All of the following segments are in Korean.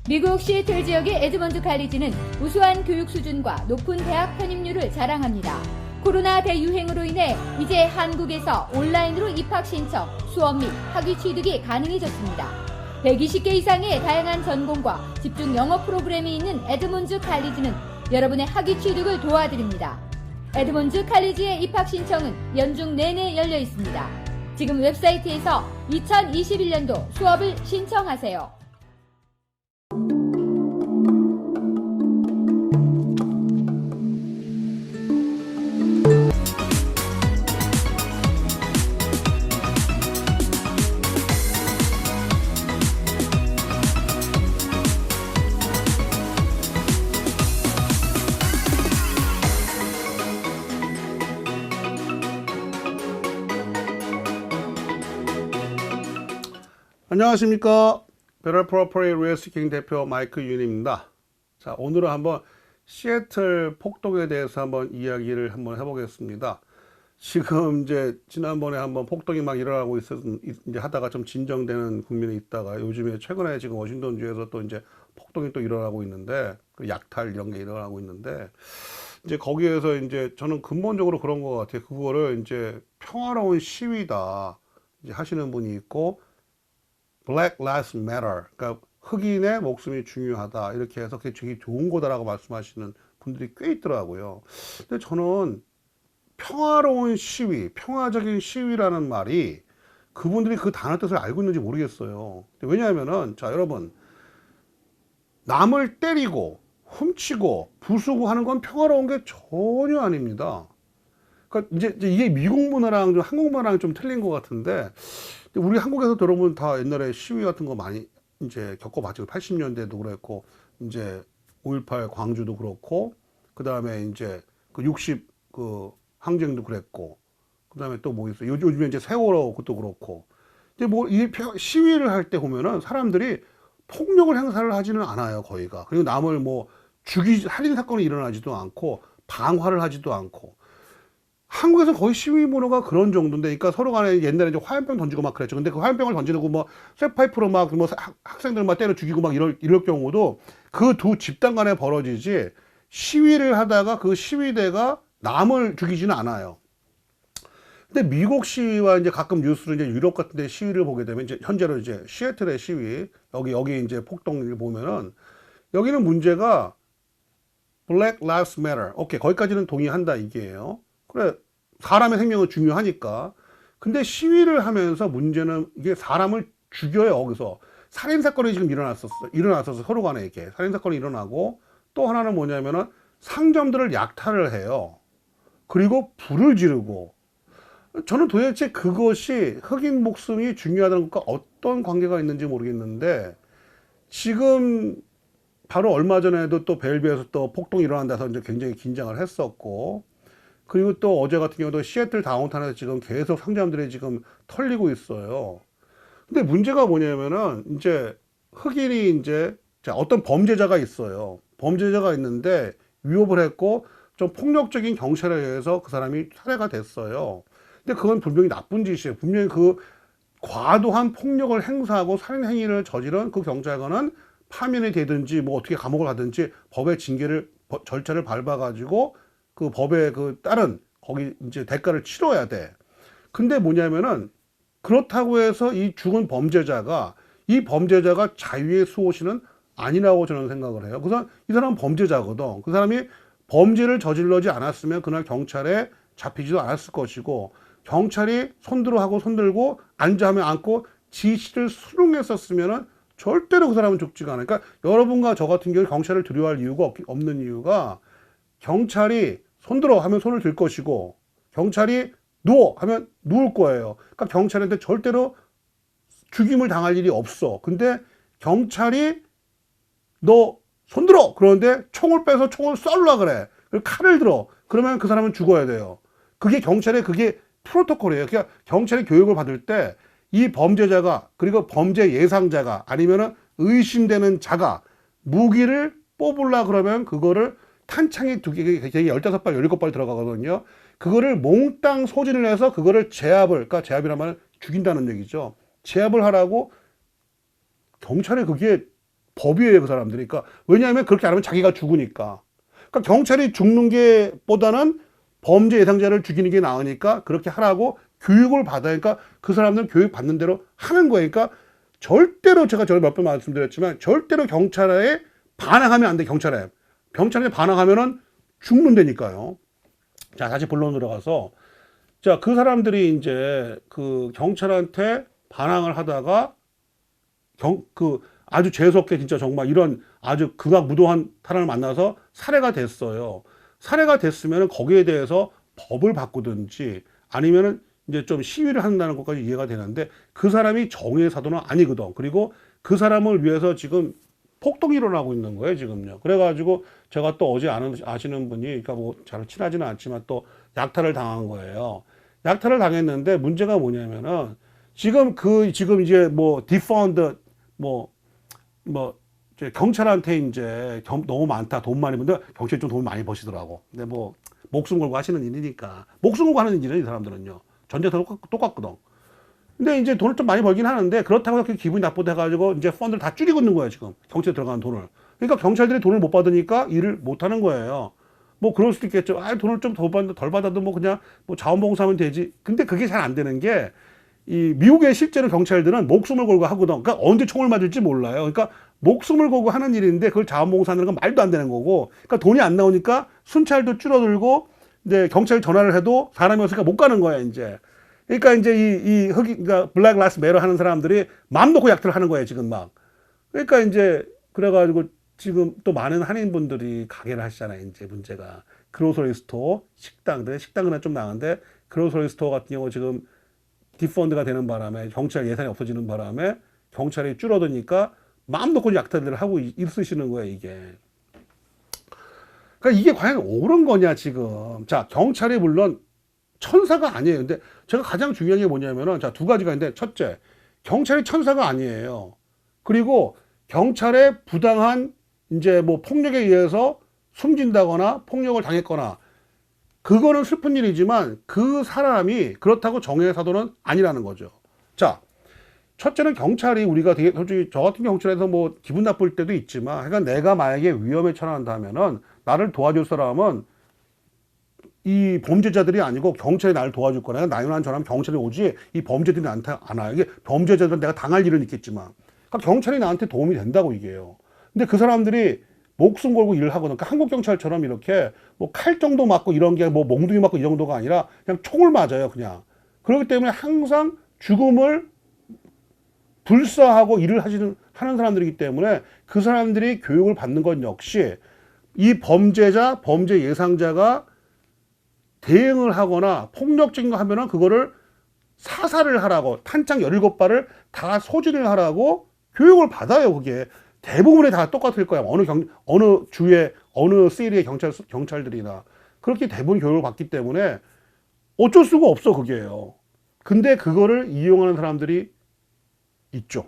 미국 시애틀 지역의 에드먼드 칼리지는 우수한 교육 수준과 높은 대학 편입률을 자랑합니다. 코로나 대유행으로 인해 이제 한국에서 온라인으로 입학 신청, 수업 및 학위 취득이 가능해졌습니다. 120개 이상의 다양한 전공과 집중 영어 프로그램이 있는 에드먼드 칼리지는 여러분의 학위 취득을 도와드립니다. 에드먼드 칼리지의 입학 신청은 연중 내내 열려 있습니다. 지금 웹사이트에서 2021년도 수업을 신청하세요. 안녕하십니까. Better Property Real Estate 대표 마이크 윤입니다. 자, 오늘은 한번 시애틀 폭동에 대해서 한번 이야기를 한번 해보겠습니다. 지금 이제 지난번에 한번 폭동이 막 일어나고 이제 하다가 좀 진정되는 국면에 있다가 요즘에 최근에 지금 워싱턴주에서 또 이제 폭동이 또 일어나고 있는데, 그 약탈 이런 게 일어나고 있는데, 이제 거기에서 이제 저는 근본적으로 그런 것 같아요. 그거를 이제 평화로운 시위다 이제 하시는 분이 있고, Black Lives Matter, 그러니까 흑인의 목숨이 중요하다 이렇게 해서 그게 되게 좋은 거다라고 말씀하시는 분들이 꽤 있더라고요. 근데 저는 평화로운 시위, 평화적인 시위라는 말이 그분들이 그 단어 뜻을 알고 있는지 모르겠어요. 왜냐하면은, 자, 여러분, 남을 때리고 훔치고 부수고 하는 건 평화로운 게 전혀 아닙니다. 그러니까 이제 이게 미국 문화랑 한국 문화랑 좀 틀린 것 같은데, 우리 한국에서 여러분 다 옛날에 시위 같은 거 많이 이제 겪어봤죠. 80년대도 그랬고, 이제 5.18 광주도 그렇고, 그 다음에 이제 그 60 그 항쟁도 그랬고, 그 다음에 또 뭐 있어요. 요즘에 이제 세월호 그것도 그렇고. 근데 뭐 이 시위를 할 때 보면은 사람들이 폭력을 행사를 하지는 않아요, 거의가. 그리고 남을 뭐 살인 사건이 일어나지도 않고, 방화를 하지도 않고. 한국에서 거의 시위 문화가 그런 정도인데, 그러니까 서로 간에 옛날에 이제 화염병 던지고 막 그랬죠. 근데 그 화염병을 던지고 뭐 쇠파이프로 막 뭐 학생들 막 때려 죽이고 막 이럴 경우도 그 두 집단 간에 벌어지지, 시위를 하다가 그 시위대가 남을 죽이지는 않아요. 근데 미국 시위와 이제 가끔 뉴스로 이제 유럽 같은 데 시위를 보게 되면, 이제 현재로 이제 시애틀의 시위, 여기 이제 폭동을 보면은, 여기는 문제가 Black Lives Matter. 오케이, 거기까지는 동의한다 이게요. 그래, 사람의 생명은 중요하니까. 근데 시위를 하면서 문제는 이게 사람을 죽여요, 거기서. 살인사건이 지금 일어났었어. 서로 간에 이렇게. 살인사건이 일어나고, 또 하나는 뭐냐면은 상점들을 약탈을 해요. 그리고 불을 지르고. 저는 도대체 그것이 흑인 목숨이 중요하다는 것과 어떤 관계가 있는지 모르겠는데, 지금 바로 얼마 전에도 또 벨비에서 또 폭동이 일어난다서 이제 굉장히 긴장을 했었고, 그리고 또 어제 같은 경우도 시애틀 다운타운에서 지금 계속 상점들이 지금 털리고 있어요. 근데 문제가 뭐냐면은, 이제 흑인이 이제, 자, 어떤 범죄자가 있어요. 범죄자가 있는데 위협을 했고 좀 폭력적인 경찰에 의해서 그 사람이 살해가 됐어요. 근데 그건 분명히 나쁜 짓이에요. 분명히 그 과도한 폭력을 행사하고 살인 행위를 저지른 그 경찰관은 파면이 되든지 뭐 어떻게 감옥을 가든지 법의 절차를 밟아가지고 그 법에 그 따른 거기 이제 대가를 치러야 돼. 근데 뭐냐면은, 그렇다고 해서 이 죽은 범죄자가 자유의 수호신은 아니라고 저는 생각을 해요. 그래서 이 사람은 범죄자거든. 그 사람이 범죄를 저질러지 않았으면 그날 경찰에 잡히지도 않았을 것이고, 경찰이 손들고 앉아 하면 앉고 지시를 수긍했었으면은 절대로 그 사람은 죽지가 않아요. 그러니까 여러분과 저 같은 경우 경찰을 두려워할 이유가 없는 이유가, 경찰이 손들어 하면 손을 들 것이고, 경찰이 누워 하면 누울 거예요. 그러니까 경찰한테 절대로 죽임을 당할 일이 없어. 근데 경찰이 너 손들어! 그러는데 총을 빼서 총을 쏠라 그래. 칼을 들어. 그러면 그 사람은 죽어야 돼요. 그게 프로토콜이에요. 그러니까 경찰이 교육을 받을 때 이 범죄자가, 그리고 범죄 예상자가, 아니면은 의심되는 자가 무기를 뽑으려 그러면 그거를 탄창이 2개, 15발, 17발 들어가거든요. 그거를 몽땅 소진을 해서 그거를 그러니까 제압이란 말은 죽인다는 얘기죠. 제압을 하라고 경찰에 그게 법이에요, 그 사람들이. 그러니까 왜냐하면 그렇게 안 하면 자기가 죽으니까. 그러니까 경찰이 죽는 게 보다는 범죄 예상자를 죽이는 게 나으니까 그렇게 하라고 교육을 받아야, 그러니까 그 사람들은 교육 받는 대로 하는 거예요. 그러니까 절대로, 제가 전에 몇 번 말씀드렸지만 절대로 경찰에 반항하면 안 돼. 경찰에 반항하면은 죽는다니까요. 자, 다시 본론 들어가서, 자, 그 사람들이 이제 그 경찰한테 반항을 하다가 아주 재수없게 진짜 정말 이런 아주 극악무도한 사람을 만나서 살해가 됐어요. 살해가 됐으면 거기에 대해서 법을 바꾸든지 아니면은 이제 좀 시위를 한다는 것까지 이해가 되는데, 그 사람이 정의의 사도는 아니거든. 그리고 그 사람을 위해서 지금 폭동이 일어나고 있는 거예요, 지금요. 그래가지고 제가 또 어제 아시는 분이, 그러니까 뭐 잘 친하지는 않지만 또 약탈을 당한 거예요. 약탈을 당했는데 문제가 뭐냐면은 지금 이제 뭐 디펀드 이제 경찰한테 이제 너무 많다, 돈 많이 버는데 경찰이 좀 돈 많이 버시더라고. 근데 뭐 목숨 걸고 하시는 일이니까, 목숨 걸고 하는 일은 이 사람들은요 전쟁터 똑같거든. 근데 이제 돈을 좀 많이 벌긴 하는데 그렇다고 해서 기분이 나쁘다 해가지고 이제 펀드를 다 줄이고 있는 거예요, 지금 경찰에 들어가는 돈을. 그러니까 경찰들이 돈을 못 받으니까 일을 못 하는 거예요. 뭐 그럴 수도 있겠죠. 돈을 좀 덜 받아도 뭐 그냥 뭐 자원봉사하면 되지. 근데 그게 잘 안 되는 게, 이 미국의 실제로 경찰들은 목숨을 걸고 하거든. 그러니까 언제 총을 맞을지 몰라요. 그러니까 목숨을 걸고 하는 일인데 그걸 자원봉사하는 건 말도 안 되는 거고. 그러니까 돈이 안 나오니까 순찰도 줄어들고, 이제 경찰 전화를 해도 사람이 없으니까 못 가는 거야, 이제. 그러니까 이제 그러니까 블랙 라이브스 매터 하는 사람들이 마음 놓고 약탈을 하는 거예요, 지금 막. 그러니까 이제 그래가지고 지금 또 많은 한인분들이 가게를 하시잖아요, 이제 문제가. 그로서리 스토어, 식당은 좀 나은데 그로서리 스토어 같은 경우 지금 디펀드가 되는 바람에, 경찰 예산이 없어지는 바람에 경찰이 줄어드니까 마음 놓고 약탈들을 하고 있으시는 거예요, 이게. 그러니까 이게 과연 옳은 거냐, 지금. 자, 경찰이 물론 천사가 아니에요. 근데 제가 가장 중요한 게 뭐냐면은, 자, 두 가지가 있는데, 첫째, 경찰이 천사가 아니에요. 그리고 경찰의 부당한 이제 뭐 폭력에 의해서 숨진다거나 폭력을 당했거나, 그거는 슬픈 일이지만 그 사람이 그렇다고 정의의 사도는 아니라는 거죠. 자, 첫째는 경찰이, 우리가 되게 솔직히 저 같은 경찰에서 뭐 기분 나쁠 때도 있지만, 그러니까 내가 만약에 위험에 처한다면은 나를 도와줄 사람은 이 범죄자들이 아니고 경찰이 나를 도와줄 거나, 나요난 저라면 경찰이 오지 이 범죄들이 나한테 안 와요. 이게 범죄자들은 내가 당할 일은 있겠지만, 그러니까 경찰이 나한테 도움이 된다고, 이게요. 근데 그 사람들이 목숨 걸고 일을 하거든. 그러니까 한국 경찰처럼 이렇게 뭐 칼 정도 맞고 이런 게 뭐 몽둥이 맞고 이 정도가 아니라 그냥 총을 맞아요, 그냥. 그렇기 때문에 항상 죽음을 불사하고 일을 하는 사람들이기 때문에, 그 사람들이 교육을 받는 것 역시 이 범죄 예상자가 대응을 하거나 폭력적인 거 하면은 그거를 사살을 하라고, 탄창 17발을 다 소진을 하라고 교육을 받아요, 그게. 대부분이 다 똑같을 거야. 어느 주의, 어느 시리의 경찰들이나. 그렇게 대부분 교육을 받기 때문에 어쩔 수가 없어, 그게요. 근데 그거를 이용하는 사람들이 있죠.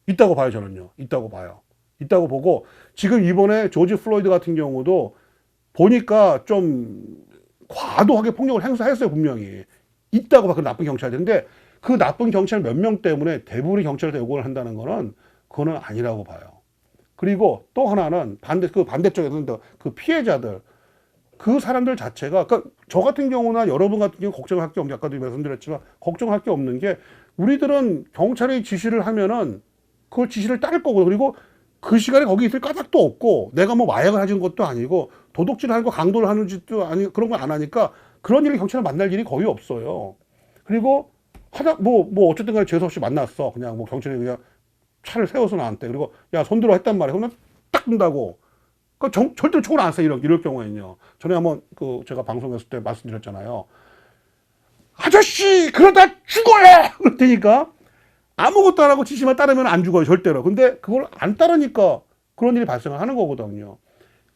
있다고 봐요, 저는요. 있다고 봐요. 있다고 보고, 지금 이번에 조지 플로이드 같은 경우도 보니까 좀 과도하게 폭력을 행사했어요, 분명히. 있다고 봐, 그 나쁜 경찰들인데, 그 나쁜 경찰 몇 명 때문에 대부분의 경찰한테 요구를 한다는 거는, 그거는 아니라고 봐요. 그리고 또 하나는 반대쪽에서는 그 피해자들, 그 사람들 자체가, 그러니까 저 같은 경우나 여러분 같은 경우 걱정할 게 없는, 아까도 말씀드렸지만 걱정할 게 없는 게, 우리들은 경찰이 지시를 하면은 그 지시를 따를 거고, 그리고 그 시간에 거기 있을 까닭도 없고, 내가 뭐 마약을 하는 것도 아니고 도둑질을 하고 강도를 하는 짓도 아니, 그런 걸 안 하니까 그런 일이 경찰을 만날 일이 거의 없어요. 그리고 어쨌든 간에 재수 없이 만났어. 그냥 뭐 경찰이 그냥 차를 세워서 나한테, 그리고 야, 손들어 했단 말이야. 그러면 딱 든다고. 절대로 총을 안 써, 이럴 경우에는요. 전에 한번 제가 방송했을 때 말씀드렸잖아요. 아저씨, 그러다 죽어요! 그럴 테니까 아무것도 안 하고 지시만 따르면 안 죽어요, 절대로. 근데 그걸 안 따르니까 그런 일이 발생을 하는 거거든요.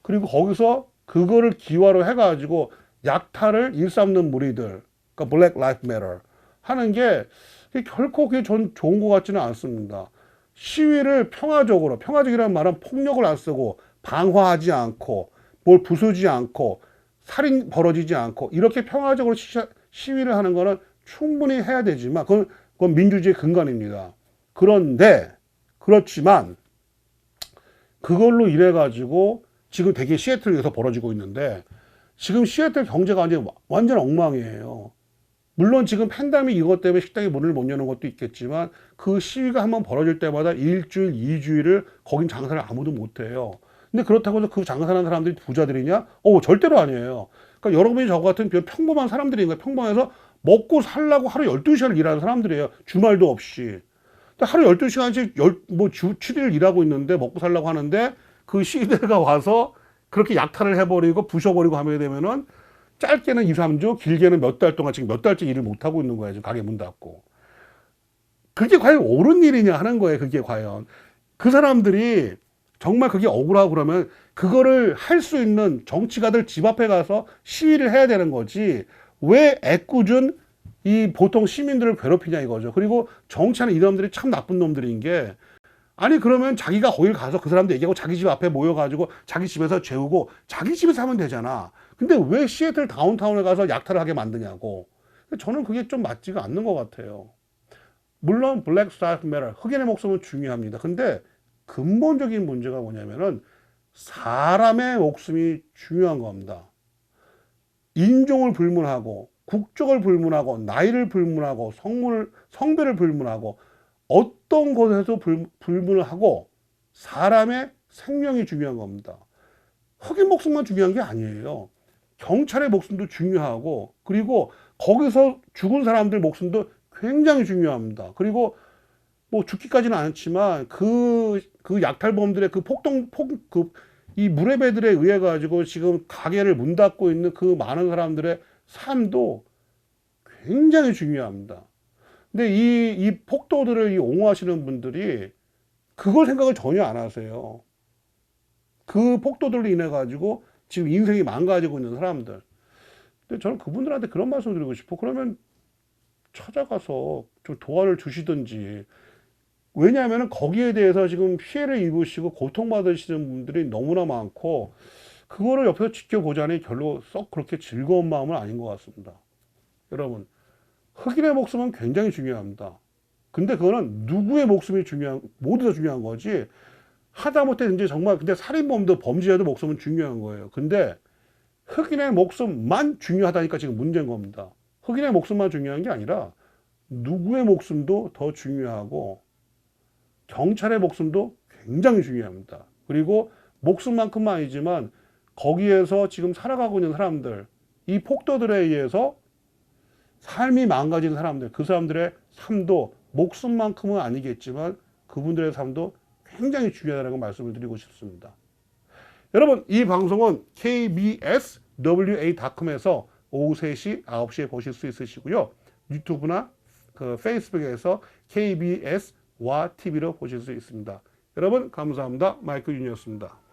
그리고 거기서 그거를 기화로 해가지고 약탈을 일삼는 무리들, 그러니까 블랙 라이브 매터 하는 게 결코 그게 전 좋은 것 같지는 않습니다. 시위를 평화적이라는 말은 폭력을 안 쓰고, 방화하지 않고, 뭘 부수지 않고, 살인 벌어지지 않고, 이렇게 평화적으로 시위를 하는 거는 충분히 해야 되지만, 그건 민주주의의 근간입니다. 그렇지만 그걸로 인해 가지고 지금 되게 시애틀에서 벌어지고 있는데 지금 시애틀 경제가 완전 엉망이에요. 물론 지금 팬데믹 이것 때문에 식당이 문을 못 여는 것도 있겠지만 그 시위가 한번 벌어질 때마다 일주일, 2주일을 거긴 장사를 아무도 못 해요. 근데 그렇다고 해서 그 장사하는 사람들이 부자들이냐? 절대로 아니에요. 그러니까 여러분이 저 같은 평범한 사람들인 거예요. 평범해서 먹고 살라고 하루 12시간을 일하는 사람들이에요. 주말도 없이. 하루 12시간씩 주 7일 일하고 있는데 먹고 살라고 하는데 그 시위대가 와서 그렇게 약탈을 해버리고 부셔버리고 하게 되면은 짧게는 2, 3주, 길게는 몇 달 동안 지금 몇 달째 일을 못하고 있는 거예요. 지금 가게 문 닫고. 그게 과연 옳은 일이냐 하는 거예요. 그게 과연. 그 사람들이 정말 그게 억울하고 그러면 그거를 할 수 있는 정치가들 집 앞에 가서 시위를 해야 되는 거지. 왜 애꿎은 이 보통 시민들을 괴롭히냐 이거죠. 그리고 정치하는 이놈들이 참 나쁜 놈들인 게 아니 그러면 자기가 거길 가서 그 사람들 얘기하고 자기 집 앞에 모여가지고 자기 집에서 재우고 자기 집에서 하면 되잖아. 근데 왜 시애틀 다운타운에 가서 약탈을 하게 만드냐고. 저는 그게 좀 맞지가 않는 것 같아요. 물론 블랙 라이브스 매터 흑인의 목숨은 중요합니다. 근데 근본적인 문제가 뭐냐면은 사람의 목숨이 중요한 겁니다. 인종을 불문하고 국적을 불문하고 나이를 불문하고 성별을 불문하고 어떤 것에서 불문을 하고 사람의 생명이 중요한 겁니다. 흑인 목숨만 중요한 게 아니에요. 경찰의 목숨도 중요하고 그리고 거기서 죽은 사람들 목숨도 굉장히 중요합니다. 그리고 뭐 죽기까지는 않았지만 그 약탈범들의 이 무례배들에 의해 가지고 지금 가게를 문 닫고 있는 그 많은 사람들의 삶도 굉장히 중요합니다. 근데 이 폭도들을 옹호하시는 분들이 그걸 생각을 전혀 안 하세요. 그 폭도들로 인해 가지고 지금 인생이 망가지고 있는 사람들. 근데 저는 그분들한테 그런 말씀을 드리고 싶어. 그러면 찾아가서 좀 도와를 주시든지. 왜냐하면 거기에 대해서 지금 피해를 입으시고 고통받으시는 분들이 너무나 많고 그거를 옆에서 지켜보자니 별로 썩 그렇게 즐거운 마음은 아닌 것 같습니다. 여러분, 흑인의 목숨은 굉장히 중요합니다. 근데 그거는 누구의 목숨이 모두 다 중요한 거지. 하다못해 이제 정말 근데 살인범도 범죄자도 목숨은 중요한 거예요. 근데 흑인의 목숨만 중요하다니까 지금 문제인 겁니다. 흑인의 목숨만 중요한 게 아니라 누구의 목숨도 더 중요하고 경찰의 목숨도 굉장히 중요합니다. 그리고 목숨만큼만 아니지만 거기에서 지금 살아가고 있는 사람들, 이 폭도들에 의해서 삶이 망가진 사람들, 그 사람들의 삶도 목숨만큼은 아니겠지만 그분들의 삶도 굉장히 중요하다는 말씀을 드리고 싶습니다. 여러분, 이 방송은 kbswa.com에서 오후 3시, 9시에 보실 수 있으시고요. 유튜브나 페이스북에서 KBS와 TV로 보실 수 있습니다. 여러분, 감사합니다. 마이클 윤이었습니다.